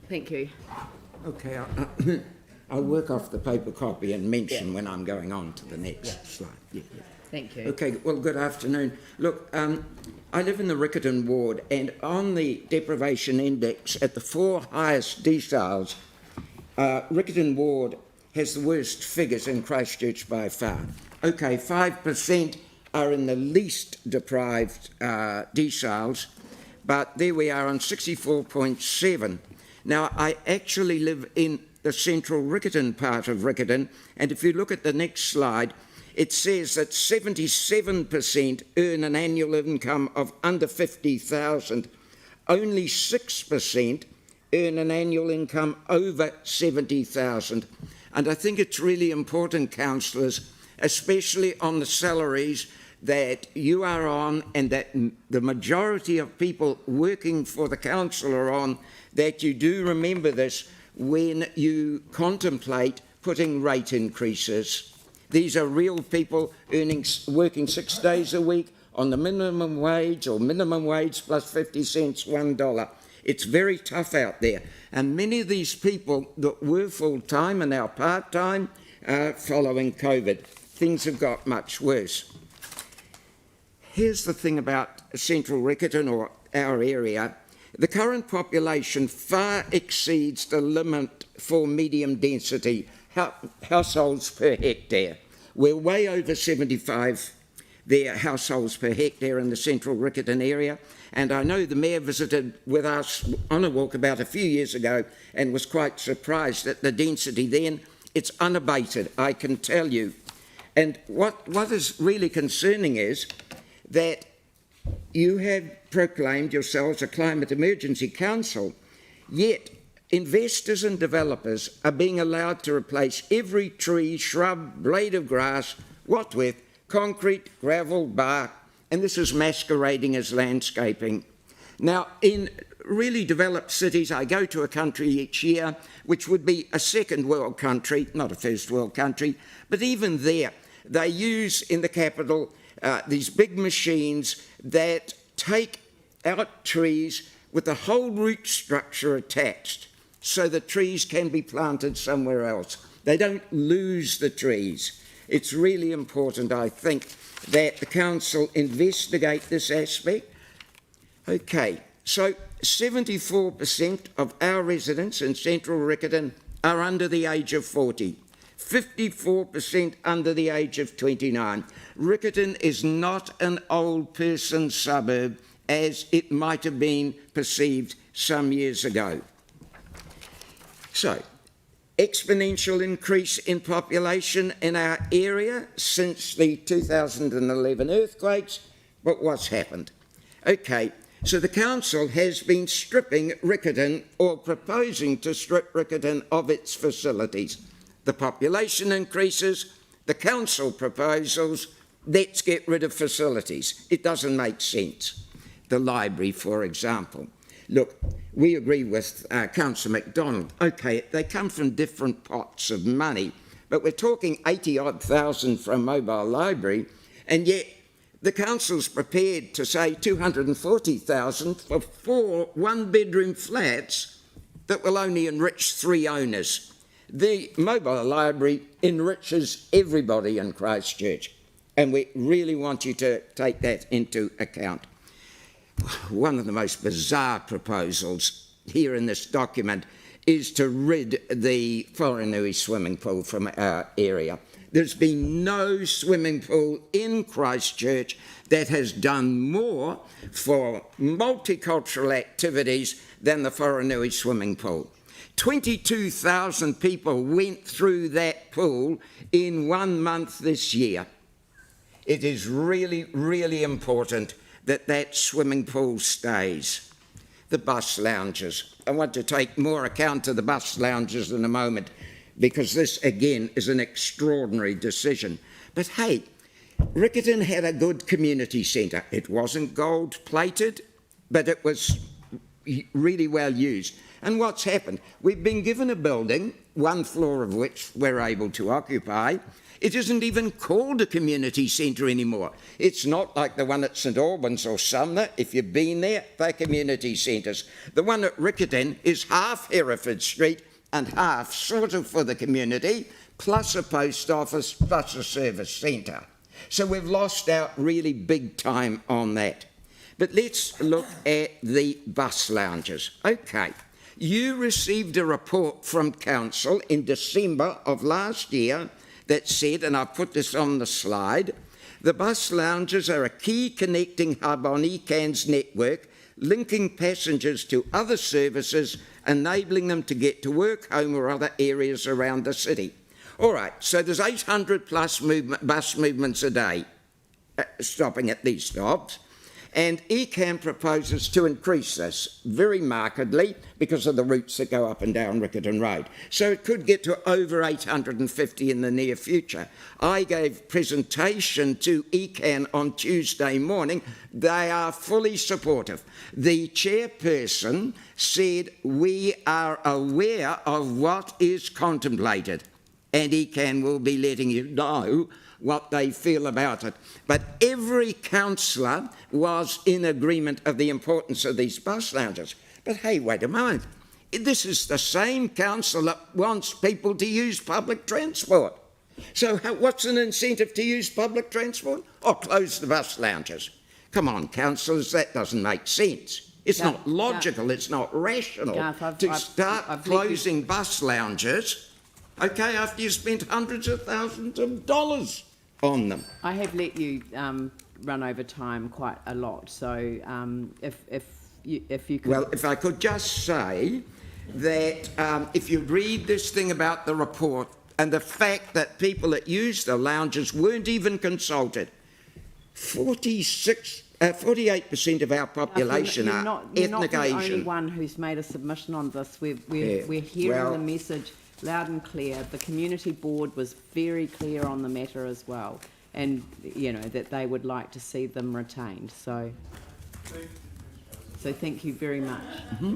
Thank you. Okay, I'll work off the paper copy and mention when I'm going on to the next slide. Yeah. Thank you. Okay, well, good afternoon. Look, I live in the Riccarton ward, and on the deprivation index, at the 4 highest deciles, Riccarton ward has the worst figures in Christchurch by far. Okay, 5% are in the least deprived deciles, but there we are on 64.7. Now, I actually live in the central Riccarton part of Riccarton, and if you look at the next slide, it says that 77% earn an annual income of under 50,000. Only 6% earn an annual income over 70,000. And I think it's really important, councillors, especially on the salaries that you are on and that the majority of people working for the council are on, that you do remember this when you contemplate putting rate increases. These are real people working 6 days a week on the minimum wage or minimum wage plus 50 cents, $1. It's very tough out there. And many of these people that were full-time are now part-time following COVID. Things have got much worse. Here's the thing about central Riccarton or our area. The current population far exceeds the limit for medium density households per hectare. We're way over 75 households per hectare in the central Riccarton area, and I know the Mayor visited with us on a walkabout a few years ago and was quite surprised at the density then. It's unabated, I can tell you. And what is really concerning is that you have proclaimed yourselves a climate emergency council, yet investors and developers are being allowed to replace every tree, shrub, blade of grass, what with concrete, gravel, bark, and this is masquerading as landscaping. Now, in really developed cities, I go to a country each year, which would be a second world country, not a first world country, but even there, they use in the capital these big machines that take out trees with the whole root structure attached, so the trees can be planted somewhere else. They don't lose the trees. It's really important, I think, that the council investigate this aspect. Okay, so 74% of our residents in central Riccarton are under the age of 40. 54% under the age of 29. Riccarton is not an old person suburb as it might have been perceived some years ago. So, exponential increase in population in our area since the 2011 earthquakes, but what's happened? Okay, so the council has been stripping Riccarton, or proposing to strip Riccarton of its facilities. The population increases, the council proposals, let's get rid of facilities. It doesn't make sense. The library, for example. Look, we agree with Councillor MacDonald. Okay, they come from different pots of money, but we're talking 80-odd thousand for a mobile library, and yet the council's prepared to say 240,000 for 4 one-bedroom flats that will only enrich 3 owners. The mobile library enriches everybody in Christchurch, and we really want you to take that into account. One of the most bizarre proposals here in this document is to rid the Wharenui swimming pool from our area. There's been no swimming pool in Christchurch that has done more for multicultural activities than the Wharenui swimming pool. 22,000 people went through that pool in 1 month this year. It is really, really important that that swimming pool stays. The bus lounges. I want to take more account of the bus lounges in a moment, because this, again, is an extraordinary decision. But hey, Riccarton had a good community centre. It wasn't gold-plated, but it was, really well used. And what's happened? We've been given a building, one floor of which we're able to occupy. It isn't even called a community centre anymore. It's not like the one at St Albans or Sumner. If you've been there, they're community centres. The one at Riccarton is half Hereford Street and half sort of for the community, plus a post office, plus a service centre. So we've lost out really big time on that. But let's look at the bus lounges. Okay, you received a report from Council in December of last year that said, and I've put this on the slide, the bus lounges are a key connecting hub on ECAN's network, linking passengers to other services, enabling them to get to work, home or other areas around the city. All right, so there's 800 plus bus movements a day stopping at these stops, and ECAN proposes to increase this very markedly because of the routes that go up and down Riccarton Road. So it could get to over 850 in the near future. I gave presentation to ECAN on Tuesday morning. They are fully supportive. The chairperson said, we are aware of what is contemplated, and ECAN will be letting you know what they feel about it. But every councillor was in agreement of the importance of these bus lounges. But hey, wait a moment. This is the same council that wants people to use public transport. So what's an incentive to use public transport? Oh, close the bus lounges. Come on, councillors, that doesn't make sense. It's not logical, it's not rational to start closing bus lounges, okay, after you spent hundreds of thousands of dollars on them. I have let you run over time quite a lot, so if you could... Well, if I could just say that if you read this thing about the report and the fact that people that use the lounges weren't even consulted, 48% of our population are ethnic Asian. You're not the only one who's made a submission on this. We're hearing the message loud and clear. The community board was very clear on the matter as well, and you know that they would like to see them retained. So thank you very much. Mm-hmm.